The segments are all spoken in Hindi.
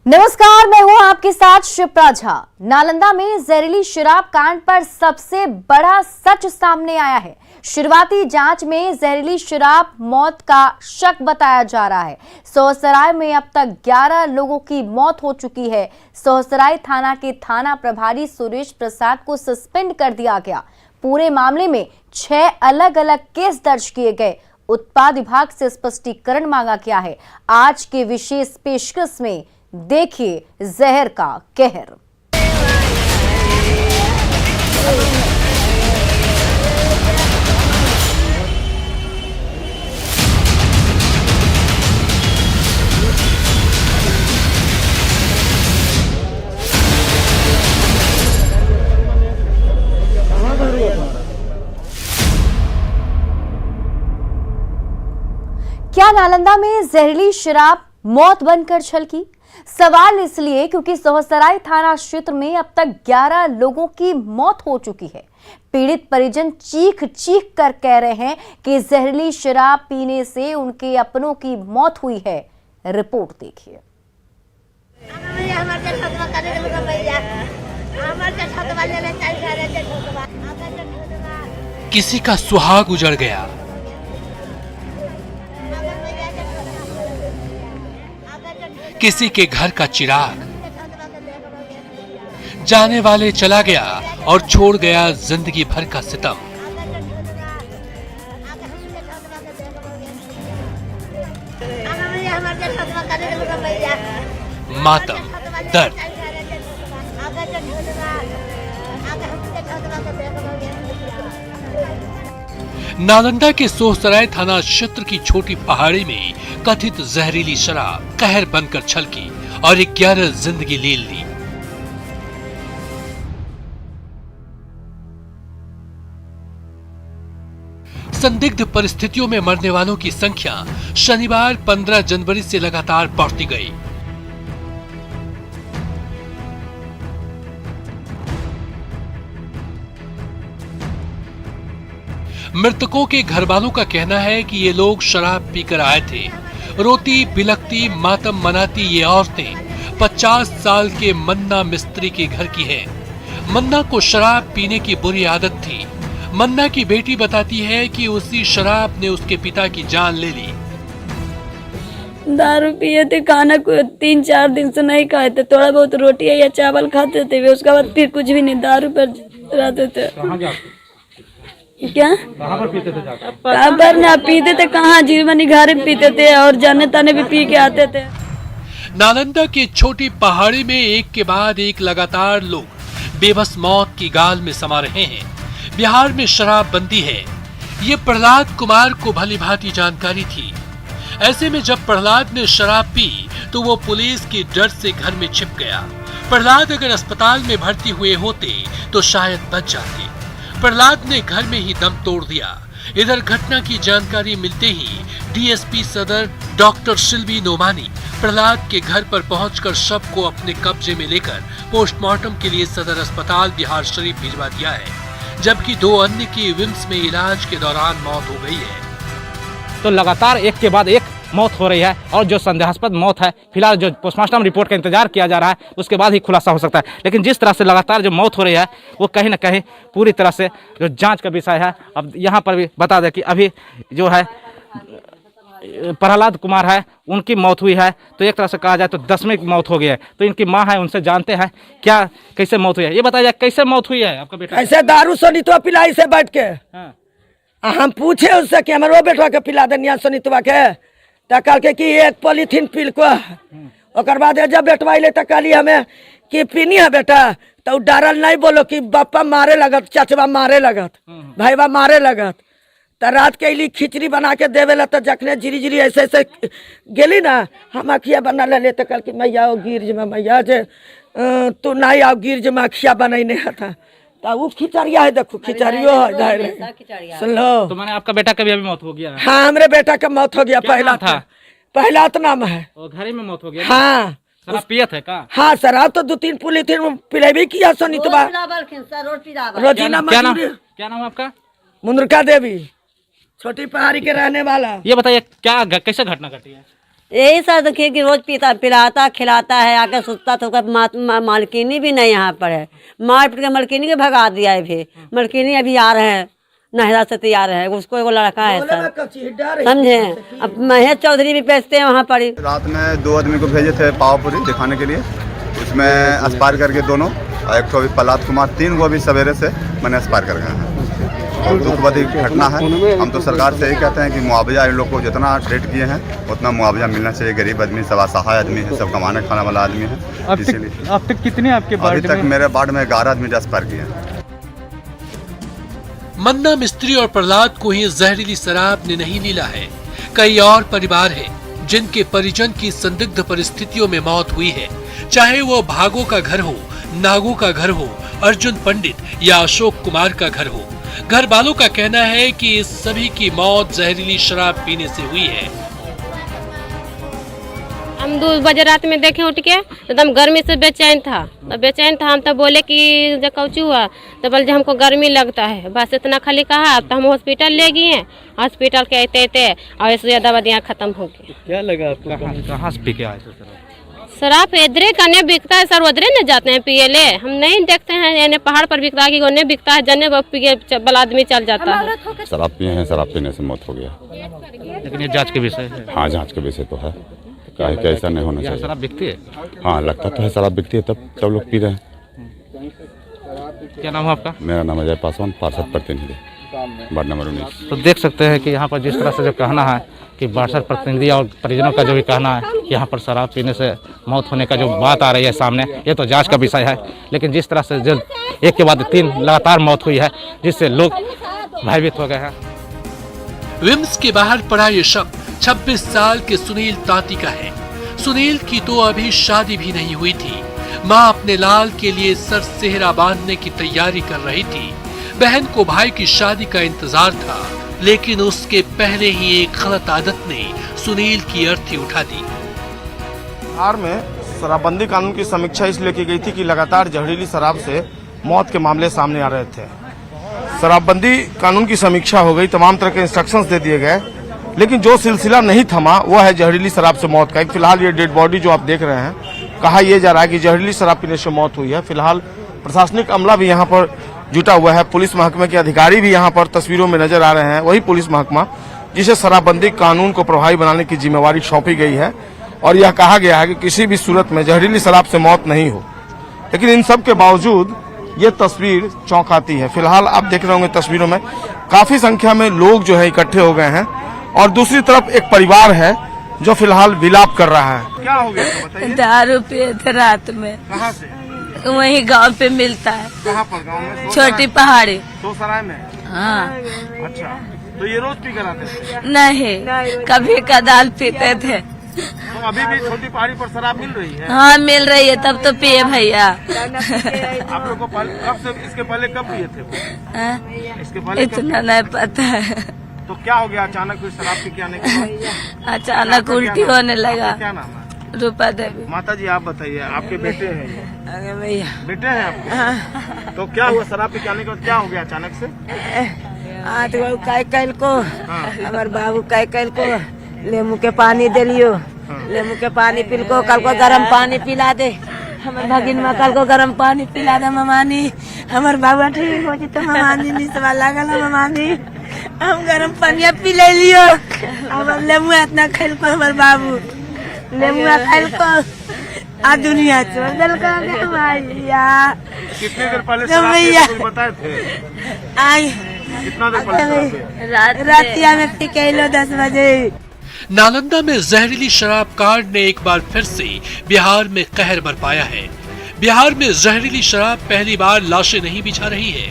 नमस्कार, मैं हूं आपके साथ शिप्रा झा। नालंदा में जहरीली शराब कांड पर सबसे बड़ा सच सामने आया है। शुरुआती जांच में जहरीली शराब मौत का शक बताया जा रहा है। सोहसराय में अब तक 11 लोगों की मौत हो चुकी है। सोहसराय थाना के थाना प्रभारी सुरेश प्रसाद को सस्पेंड कर दिया गया। पूरे मामले में 6 अलग अलग केस दर्ज किए गए। उत्पाद विभाग से स्पष्टीकरण मांगा गया है। आज के विशेष पेशकश में देखिए जहर का कहर। क्या नालंदा में जहरीली शराब मौत बनकर छलकी? सवाल इसलिए क्योंकि सोहसराय थाना क्षेत्र में अब तक 11 लोगों की मौत हो चुकी है। पीड़ित परिजन चीख चीख कर कह रहे हैं कि जहरीली शराब पीने से उनके अपनों की मौत हुई है। रिपोर्ट देखिए। किसी का सुहाग उजड़ गया, किसी के घर का चिराग जाने वाले चला गया और छोड़ गया जिंदगी भर का सितम। मातम, दर्द। नालंदा के सोहसराय थाना क्षेत्र की छोटी पहाड़ी में कथित जहरीली शराब कहर बनकर छलकी और 11 जिंदगी ले ली। संदिग्ध परिस्थितियों में मरने वालों की संख्या शनिवार 15 जनवरी से लगातार बढ़ती गई। मृतकों के घर वालों का कहना है कि ये लोग शराब पीकर आए थे। रोती बिलखती मातम मनाती ये औरतें 50 साल के मन्ना मिस्त्री के घर की हैं। मन्ना को शराब पीने की बुरी आदत थी। मन्ना की बेटी बताती है कि उसी शराब ने उसके पिता की जान ले ली। दारू पिए थे, खाना को 3-4 दिन से नहीं खाए थे। थोड़ा बहुत रोटी या चावल खाते थे, उसके बाद फिर कुछ भी नहीं, दारू पर रहते थे। क्या कहाँ पर पीते थे? कहाँ पर ना पीते थे, कहाँ जीवनी घर पीते थे और जाने ताने भी पी के आते थे। नालंदा की छोटी पहाड़ी में एक के बाद एक लगातार लोग बेबस मौत की गाल में समा रहे हैं। बिहार में शराबबंदी है, ये प्रहलाद कुमार को भली भांति जानकारी थी। ऐसे में जब प्रहलाद ने शराब पी तो वो पुलिस के डर से घर में छिप गया। प्रहलाद अगर अस्पताल में भर्ती हुए होते तो शायद बच जाते। प्रहलाद ने घर में ही दम तोड़ दिया। इधर घटना की जानकारी मिलते ही डीएसपी सदर डॉक्टर शिल्वी नोमानी प्रहलाद के घर पर पहुंचकर शव को अपने कब्जे में लेकर पोस्टमार्टम के लिए सदर अस्पताल बिहार शरीफ भिजवा दिया है, जबकि 2 अन्य की विम्स में इलाज के दौरान मौत हो गई है। तो लगातार एक के बाद एक मौत हो रही है और जो संदेहास्पद मौत है, फिलहाल जो पोस्टमार्टम रिपोर्ट का इंतजार किया जा रहा है, उसके बाद ही खुलासा हो सकता है। लेकिन जिस तरह से लगातार जो मौत हो रही है वो कहीं ना कहीं पूरी तरह से जो जांच का विषय है। अब यहाँ पर भी बता दें कि अभी जो है प्रहलाद कुमार है, उनकी मौत हुई है, तो एक तरह से कहा जाए तो 10वीं मौत हो गई है। तो इनकी माँ है, उनसे जानते हैं क्या कैसे मौत हुई है। ये बताया कैसे मौत हुई है आपका बेटा? ऐसे दारू सोनितवा पिलाई से बैठ के हम पूछे उससे कि हमारे बेटवा के पिला देनिया सोनितवा के, तो कल के कि 1 पॉलीथीन पील को। ओकर बाद जब बेटवा अले तो कहली हमें कि पीनी है बेटा, तो डरल नहीं बोलो कि बापा मारे लगत, चाचवा मारे लगत, भाईवा मारे लगत। तो रात के अली खिचड़ी बना के देवे ला, तो जखने जिरी जिरी ऐसे ऐसे गेली ना, हम अखिया बना ले, तो कल की मैया आओ गिरज में, मैया जे तू नहीं आओ गिरज में अखिया बनैने था। तो वो खिचड़िया है, देखो खिचड़ियो है, सुन लो। तो मैंने आपका बेटा कभी अभी मौत हो गया? हाँ, हमरे बेटा का मौत हो गया। पहला था, पहला तो नाम है। घर में मौत हो गया? हाँ, शराब पियत है का? हाँ, शराब तो 2-3 पॉलीथीन पिलेबी किया सोनितवा। रोजीना क्या नाम आपका? मुंद्रिका देवी, छोटी पहाड़ी के रहने वाला। ये बताइए क्या कैसे घटना घटी है? यही सर देखिए कि रोज पीता पिलाता खिलाता है, आके सुतता तो मालकिनी भी नहीं यहाँ पर है, मार पीट के मालकिनी के भगा दिया है। भी मालकिनी अभी आ रहे हैं, नहरा से तैयार है, उसको एगो लड़का है सर, समझे। अब महेश चौधरी भी बेचते हैं वहाँ पर। रात में 2 आदमी को भेजे थे पावपुरी दिखाने के लिए, उसमें एक्सपायर करके दोनों, और एक तो अभी प्रहलाद कुमार, 3 को अभी सवेरे से मैंने एक्सपायर कर गए हैं। और दुखद घटना है। हम तो सरकार से यही कहते हैं कि मुआवजा इन लोग को जितना ट्रीट किए हैं उतना मुआवजा मिलना चाहिए। गरीब आदमी, सब असहाय आदमी है, सब कमाने खाने वाला आदमी है। इसीलिए अब तक कितने आपके अभी तक मेरे वार्ड में 11 आदमी एक्सपायर किए हैं। मन्ना मिस्त्री और प्रहलाद को ही जहरीली शराब ने नहीं लीला है। कई और परिवार हैं जिनके परिजन की संदिग्ध परिस्थितियों में मौत हुई है, चाहे वो भागो का घर हो, नागो का घर हो, अर्जुन पंडित या अशोक कुमार का घर हो। घर वालों का कहना है कि इस सभी की मौत जहरीली शराब पीने से हुई है। हम 2 बजे रात में देखे उठ के, एकदम गर्मी से बेचैन था। हम तो बोले कि जब कौचू हुआ तो बोले हमको गर्मी लगता है, बस इतना खाली कहा। अब तो हम हॉस्पिटल ले गए हैं, हॉस्पिटल के आते और इसलिए दवाइयाँ खत्म हो गई। क्या लगा आपको? कहाँ से पी के आए थे? शराब इधरे कने बिकता है सर, उधरे न जाते हैं पिए ले। हम नहीं देखते हैं यानी पहाड़ पर बिकता है कि उन्हें बिकता है, जने पिए बल आदमी चल जाता है। शराब पिए हैं, शराब पीने से मौत हो गया। लेकिन ये जांच के विषय है। हाँ, जांच का विषय तो है, काहे कि ऐसा नहीं होना चाहिए। शराब बिकती है? हाँ, लगता तो है शराब बिकती है, तब लोग पी रहे हैं। क्या नाम है आपका? मेरा नाम अजय पासवान, पार्षद प्रतिनिधि, वार्ड नंबर 19। तो देख सकते हैं कि यहाँ पर जिस तरह से जो कहना है कि पार्षद प्रतिनिधि और परिजनों का जो भी कहना है कि यहाँ पर शराब पीने से मौत होने का जो बात आ रही है सामने, ये तो जांच का विषय है। लेकिन जिस तरह से जो एक के बाद 3 लगातार मौत हुई है, जिससे लोग भयभीत हो गए हैं। विम्स के बाहर पड़ा ये शव 26 साल के सुनील ताती का है। सुनील की तो अभी शादी भी नहीं हुई थी। माँ अपने लाल के लिए सर सेहरा बांधने की तैयारी कर रही थी। बहन को भाई की शादी का इंतजार था, लेकिन उसके पहले ही एक गलत आदत ने सुनील की अर्थी उठा दी। बिहार में शराबबंदी कानून की समीक्षा इसलिए की गई थी कि लगातार जहरीली शराब से मौत के मामले सामने आ रहे थे। शराबबंदी कानून की समीक्षा हो गई, तमाम तरह के इंस्ट्रक्शंस दे दिए गए, लेकिन जो सिलसिला नहीं थमा वो है जहरीली शराब से मौत का। फिलहाल ये डेड बॉडी जो आप देख रहे हैं, कहा यह जा रहा है कि जहरीली शराब पीने से मौत हुई है। फिलहाल प्रशासनिक अमला भी यहाँ पर जुटा हुआ है, पुलिस महकमे के अधिकारी भी यहाँ पर तस्वीरों में नजर आ रहे हैं। वही पुलिस महकमा जिसे शराबबंदी कानून को प्रभावी बनाने की जिम्मेवारी सौंपी गई है, और यह कहा गया है कि किसी भी सूरत में जहरीली शराब से मौत नहीं हो। लेकिन इन सब के बावजूद ये तस्वीर चौंकाती है। फिलहाल आप देख रहे होंगे तस्वीरों में काफी संख्या में लोग जो है इकट्ठे हो गए हैं, और दूसरी तरफ एक परिवार है जो फिलहाल विलाप कर रहा है। क्या हो गया बताइए? दारू पिए थे रात में। कहाँ से? वहीं गांव पे मिलता है। कहाँ पर गाँव में? छोटी पहाड़ी। सोसराय में? हाँ। अच्छा, तो ये रोज पी कर आते थे? नहीं, कभी कदाल पीते थे। तो अभी भी छोटी पहाड़ी पर शराब मिल रही है? हाँ मिल रही है, तब तो पिए भैया। आप लोग को कब से, इसके पहले कब पिए थे? इसके पहले इतना नहीं पता है। तो क्या हो गया अचानक फिर शराब पी के आने के बाद? अचानक उल्टी होने लगा। क्या नाम है? रूपा देवी। माता जी आप बताइए, आपके बेटे हैं? अरे भैया बेटे हैं आपके? तो क्या हुआ शराब पी के आने के बाद क्या हो गया अचानक से? आज वो कैल को हमारे बाबू कैल को लेमू के पानी दे लियो, लेमू के पानी पिल को, कल को गर्म पानी पिला दे हमारे भगिन में, कल को गर्म पानी पिला दे ममानी। हमारे बाबू ठीक हो तो ममानी नहीं सवाल लागल ममानी, हम गर्म पानी पी ले लियो। हमारे लेमू इतना खेल को हमारे बाबू लेमू खेल को आ दुनिया छोड़ दल का भैया। कितने देर पहले शराब बताए थे? आई कितना देर पहले? रातिया में पी के लो 10 बजे। नालंदा में जहरीली शराब कांड ने एक बार फिर से बिहार में कहर बरपाया है। बिहार में जहरीली शराब पहली बार लाशें नहीं बिछा रही है।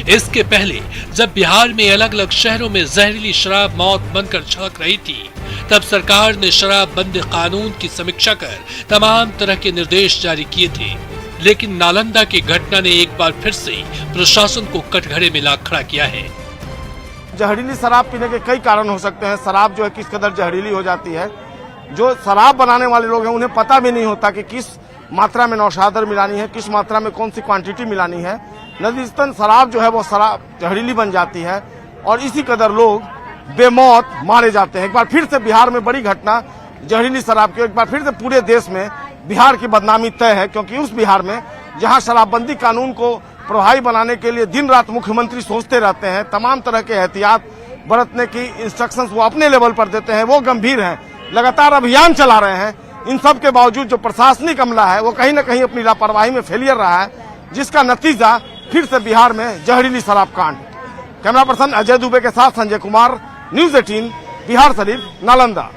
इसके पहले जब बिहार में अलग अलग शहरों में जहरीली शराब मौत बनकर छलक रही थी, तब सरकार ने शराबबंदी कानून की समीक्षा कर तमाम तरह के निर्देश जारी किए थे। लेकिन नालंदा की घटना ने एक बार फिर से प्रशासन को कटघरे में ला खड़ा किया है। जहरीली शराब पीने के कई कारण हो सकते हैं। शराब जो है किस कदर जहरीली हो जाती है, जो शराब बनाने वाले लोग हैं उन्हें पता भी नहीं होता कि किस मात्रा में नौशादर मिलानी है, किस मात्रा में कौन सी क्वांटिटी मिलानी है। नतीजतन शराब जो है वो शराब जहरीली बन जाती है, और इसी कदर लोग बेमौत मारे जाते हैं। एक बार फिर से बिहार में बड़ी घटना जहरीली शराब की। एक बार फिर से पूरे देश में बिहार की बदनामी तय है, क्योंकि उस बिहार में जहां शराबबंदी कानून को प्रभावी बनाने के लिए दिन रात मुख्यमंत्री सोचते रहते हैं, तमाम तरह के एहतियात बरतने की इंस्ट्रक्शंस वो अपने लेवल पर देते हैं, वो गंभीर हैं, लगातार अभियान चला रहे हैं। इन सब के बावजूद जो प्रशासनिक अमला है वो कहीं न कहीं अपनी लापरवाही में फेलियर रहा है, जिसका नतीजा फिर से बिहार में जहरीली शराब कांड। कैमरा पर्सन अजय दुबे के साथ संजय कुमार, न्यूज 18, बिहार शरीफ, नालंदा।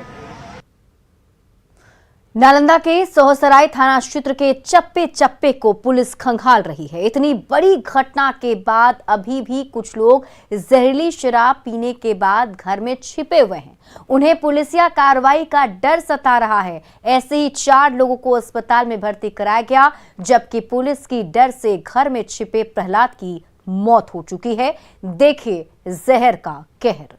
नालंदा के सोहसराय थाना क्षेत्र के चप्पे चप्पे को पुलिस खंगाल रही है। इतनी बड़ी घटना के बाद अभी भी कुछ लोग जहरीली शराब पीने के बाद घर में छिपे हुए हैं। उन्हें पुलिसिया कार्रवाई का डर सता रहा है। ऐसे ही 4 लोगों को अस्पताल में भर्ती कराया गया, जबकि पुलिस की डर से घर में छिपे प्रहलाद की मौत हो चुकी है। देखिए जहर का कहर।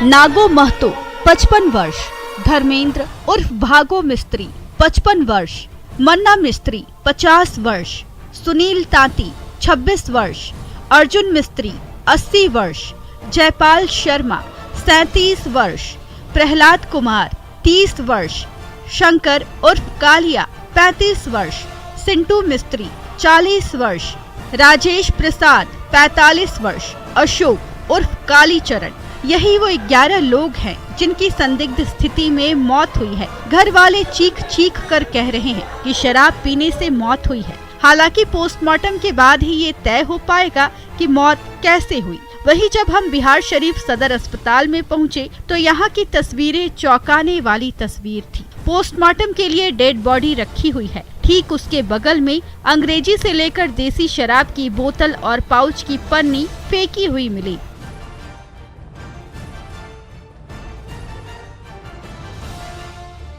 नागो महतो 55 वर्ष, धर्मेंद्र उर्फ भागो मिस्त्री 55 वर्ष, मन्ना मिस्त्री 50 वर्ष, सुनील तांती 26 वर्ष, अर्जुन मिस्त्री 80 वर्ष, जयपाल शर्मा 37 वर्ष, प्रहलाद कुमार 30 वर्ष, शंकर उर्फ कालिया 35 वर्ष, सिंटू मिस्त्री 40 वर्ष, राजेश प्रसाद 45 वर्ष, अशोक उर्फ कालीचरण। यही वो 11 लोग हैं जिनकी संदिग्ध स्थिति में मौत हुई है। घर वाले चीख चीख कर कह रहे हैं कि शराब पीने से मौत हुई है। हालांकि पोस्टमार्टम के बाद ही ये तय हो पाएगा कि मौत कैसे हुई। वहीं जब हम बिहार शरीफ सदर अस्पताल में पहुंचे तो यहाँ की तस्वीरें चौंकाने वाली तस्वीर थी। पोस्टमार्टम के लिए डेड बॉडी रखी हुई है। ठीक उसके बगल में अंग्रेजी से लेकर देसी शराब की बोतल और पाउच की पन्नी फेंकी हुई मिली।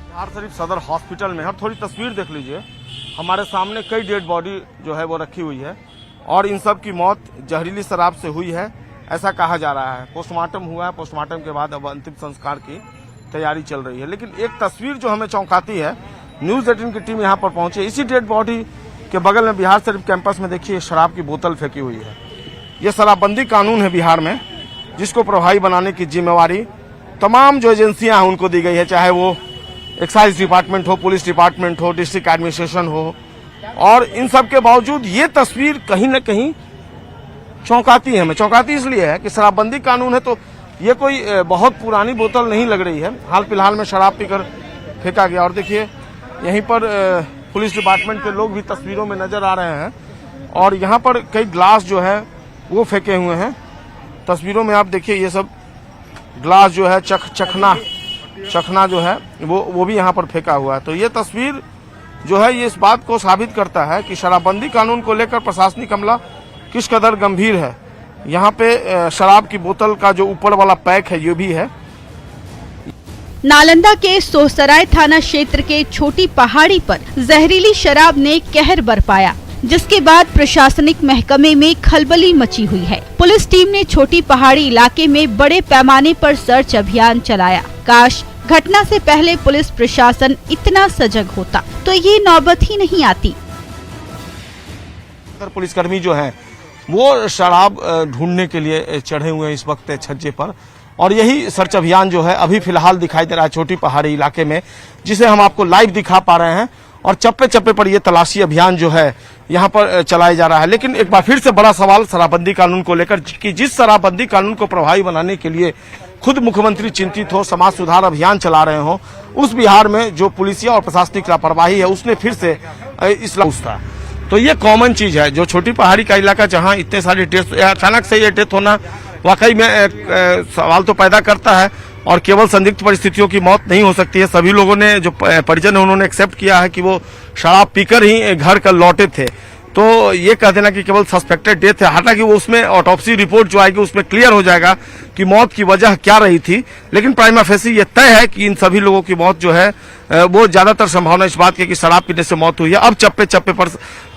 बिहार शरीफ सदर हॉस्पिटल में है। थोड़ी तस्वीर देख लीजिए, हमारे सामने कई डेड बॉडी जो है वो रखी हुई है और इन सब की मौत जहरीली शराब से हुई है, ऐसा कहा जा रहा है। पोस्टमार्टम हुआ है, पोस्टमार्टम के बाद अब अंतिम संस्कार की तैयारी चल रही है। लेकिन एक तस्वीर जो हमें चौंकाती है, न्यूज 18 की टीम यहाँ पर पहुंची। इसी डेड बॉडी के बगल में बिहार शरीफ कैंपस में देखिए शराब की बोतल फेंकी हुई है। ये शराबबंदी कानून है बिहार में, जिसको प्रभावी बनाने की जिम्मेवारी तमाम जो एजेंसियां हैं उनको दी गई है, चाहे वो एक्साइज डिपार्टमेंट हो, पुलिस डिपार्टमेंट हो, डिस्ट्रिक्ट एडमिनिस्ट्रेशन हो। और इन सब के बावजूद ये तस्वीर कहीं न कहीं चौंकाती है। हमें चौंकाती इसलिए है कि शराबबंदी कानून है तो ये कोई बहुत पुरानी बोतल नहीं लग रही है। हाल फिलहाल में शराब पीकर फेंका गया। और देखिए यहीं पर पुलिस डिपार्टमेंट के लोग भी तस्वीरों में नजर आ रहे हैं और यहाँ पर कई ग्लास जो है वो फेंके हुए हैं। तस्वीरों में आप देखिए ये सब ग्लास जो है चखना जो है वो भी यहाँ पर फेंका हुआ है। तो ये तस्वीर जो है ये इस बात को साबित करता है कि शराबबंदी कानून को लेकर प्रशासनिक अमला किस कदर गंभीर है। यहाँ पे शराब की बोतल का जो ऊपर वाला पैक है ये भी है। नालंदा के सोहसराय थाना क्षेत्र के छोटी पहाड़ी पर जहरीली शराब ने कहर बरपाया, जिसके बाद प्रशासनिक महकमे में खलबली मची हुई है। पुलिस टीम ने छोटी पहाड़ी इलाके में बड़े पैमाने पर सर्च अभियान चलाया। काश घटना से पहले पुलिस प्रशासन इतना सजग होता तो ये नौबत ही नहीं आती। पुलिसकर्मी जो हैं वो शराब ढूंढने के लिए चढ़े हुए हैं इस वक्त छज्जे पर और यही सर्च अभियान जो है अभी फिलहाल दिखाई दे रहा है छोटी पहाड़ी इलाके में, जिसे हम आपको लाइव दिखा पा रहे हैं। और चप्पे चप्पे पर ये तलाशी अभियान जो है यहाँ पर चलाया जा रहा है। लेकिन एक बार फिर से बड़ा सवाल शराबबंदी कानून को लेकर कि जिस शराबबंदी कानून को प्रभावी बनाने के लिए खुद मुख्यमंत्री चिंतित हो, समाज सुधार अभियान चला रहे हो, उस बिहार में जो पुलिसिया और प्रशासनिक लापरवाही है उसने फिर से इस था। तो ये कॉमन चीज है। जो छोटी पहाड़ी का इलाका जहाँ इतने सारे डेथ, अचानक से ये डेथ होना वाकई में सवाल तो पैदा करता है और केवल संदिग्ध परिस्थितियों की मौत नहीं हो सकती है। सभी लोगों ने जो परिजन है उन्होंने एक्सेप्ट किया है कि वो शराब पीकर ही घर कर लौटे थे। तो ये कह देना कि केवल सस्पेक्टेड डेथ है, हालांकि वो उसमें ऑटोप्सी रिपोर्ट जो आएगी उसमें क्लियर हो जाएगा कि मौत की वजह क्या रही थी। लेकिन प्राइमा फेसी ये तय है कि इन सभी लोगों की मौत जो है वो ज्यादातर संभावना इस बात की कि शराब पीने से मौत हुई है। अब चप्पे चप्पे पर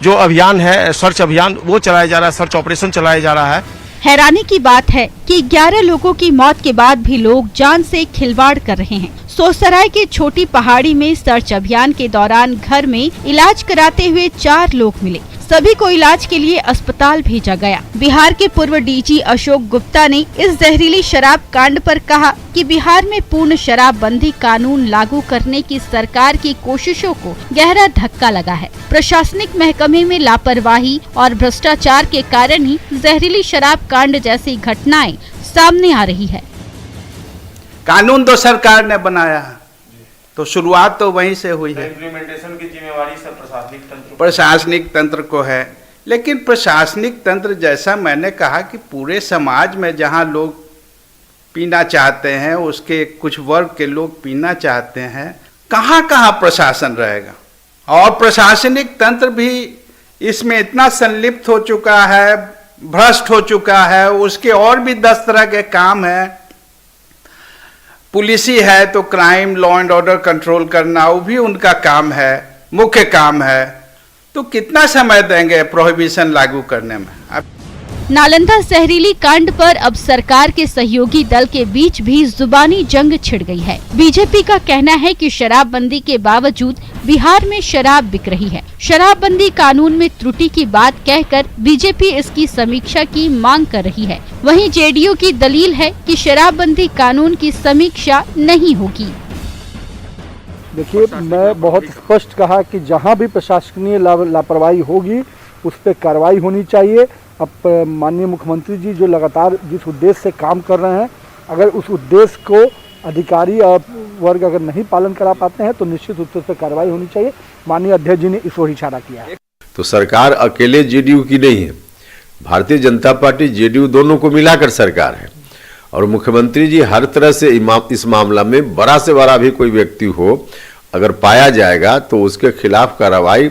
जो अभियान है, सर्च अभियान वो चलाया जा रहा है, सर्च ऑपरेशन चलाया जा रहा है। हैरानी की बात है कि 11 लोगों की मौत के बाद भी लोग जान से खिलवाड़ कर रहे हैं। सोहसराय के छोटी पहाड़ी में सर्च अभियान के दौरान घर में इलाज कराते हुए 4 लोग मिले। सभी को इलाज के लिए अस्पताल भेजा गया। बिहार के पूर्व डीजी अशोक गुप्ता ने इस जहरीली शराब कांड पर कहा कि बिहार में पूर्ण शराबबंदी कानून लागू करने की सरकार की कोशिशों को गहरा धक्का लगा है। प्रशासनिक महकमे में लापरवाही और भ्रष्टाचार के कारण ही जहरीली शराब कांड जैसी घटनाएं सामने आ रही है। कानून तो सरकार ने बनाया है, तो शुरुआत तो वहीं से हुई है। इम्प्लीमेंटेशन की जिम्मेवारी सब प्रशासनिक तंत्र को है, लेकिन प्रशासनिक तंत्र जैसा मैंने कहा कि पूरे समाज में जहां लोग पीना चाहते हैं, उसके कुछ वर्ग के लोग पीना चाहते हैं, कहां कहां प्रशासन रहेगा। और प्रशासनिक तंत्र भी इसमें इतना संलिप्त हो चुका है, भ्रष्ट हो चुका है। उसके और भी 10 तरह के काम है। पुलिसी है तो crime, law and order control करना, वो भी उनका काम है, मुख्य काम है। तो कितना समय देंगे प्रोहिबिशन लागू करने में। नालंदा जहरीली कांड पर अब सरकार के सहयोगी दल के बीच भी जुबानी जंग छिड़ गई है। बीजेपी का कहना है कि शराबबंदी के बावजूद बिहार में शराब बिक रही है। शराबबंदी कानून में त्रुटि की बात कहकर बीजेपी इसकी समीक्षा की मांग कर रही है। वहीं जेडीयू की दलील है कि शराबबंदी कानून की समीक्षा नहीं होगी। देखिए, मैं बहुत स्पष्ट कहा कि जहां भी प्रशासकीय लापरवाही होगी उस पर कार्रवाई होनी चाहिए। अब माननीय मुख्यमंत्री जी जो लगातार जिस उद्देश्य से काम कर रहे हैं, अगर उस उद्देश्य को अधिकारी और वर्ग अगर नहीं पालन करा पाते हैं तो निश्चित रूप से उस पर कार्रवाई होनी चाहिए। माननीय अध्यक्ष जी ने इस ओर इशारा किया है। तो सरकार अकेले जेडीयू की नहीं है, भारतीय जनता पार्टी जेडीयू दोनों को मिलाकर सरकार है। और मुख्यमंत्री जी हर तरह से इस मामला में बड़ा से बड़ा भी कोई व्यक्ति हो, अगर पाया जाएगा तो उसके खिलाफ कार्रवाई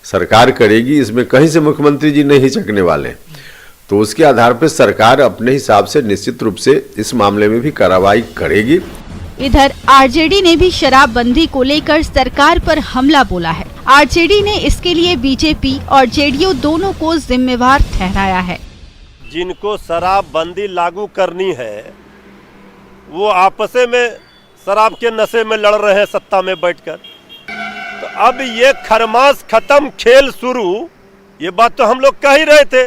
सरकार करेगी। इसमें कहीं से मुख्यमंत्री जी नहीं हिचकने वाले। तो उसके आधार पर सरकार अपने हिसाब से निश्चित रूप से इस मामले में भी कार्रवाई करेगी। इधर आरजेडी ने भी शराबबंदी को लेकर सरकार पर हमला बोला है। आरजेडी ने इसके लिए बीजेपी और जेडीयू दोनों को जिम्मेवार ठहराया है। जिनको शराबबंदी लागू करनी है वो आपस में शराब के नशे में लड़ रहे हैं सत्ता में बैठकर। तो अब ये खरमास खत्म, खेल शुरू। ये बात तो हम लोग कह ही रहे थे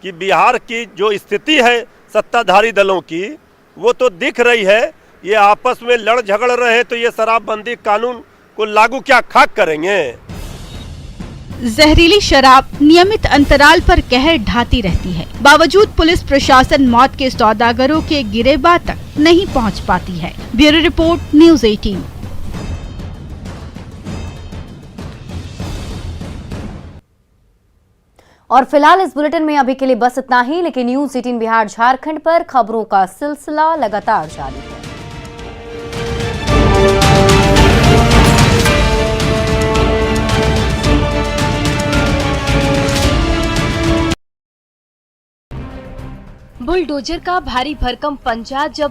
कि बिहार की जो स्थिति है सत्ताधारी दलों की, वो तो दिख रही है। ये आपस में लड़ झगड़ रहे हैं, तो ये शराबबंदी कानून को लागू क्या खाक करेंगे। जहरीली शराब नियमित अंतराल पर कहर ढाती रहती है, बावजूद पुलिस प्रशासन मौत के सौदागरों के गिरेबान तक नहीं पहुंच पाती है। Bureau report, news 18। और फिलहाल इस बुलेटिन में अभी के लिए बस इतना ही, लेकिन न्यूज़ 18 बिहार झारखंड पर खबरों का सिलसिला लगातार जारी है। बुलडोजर का भारी भरकम पंजा जब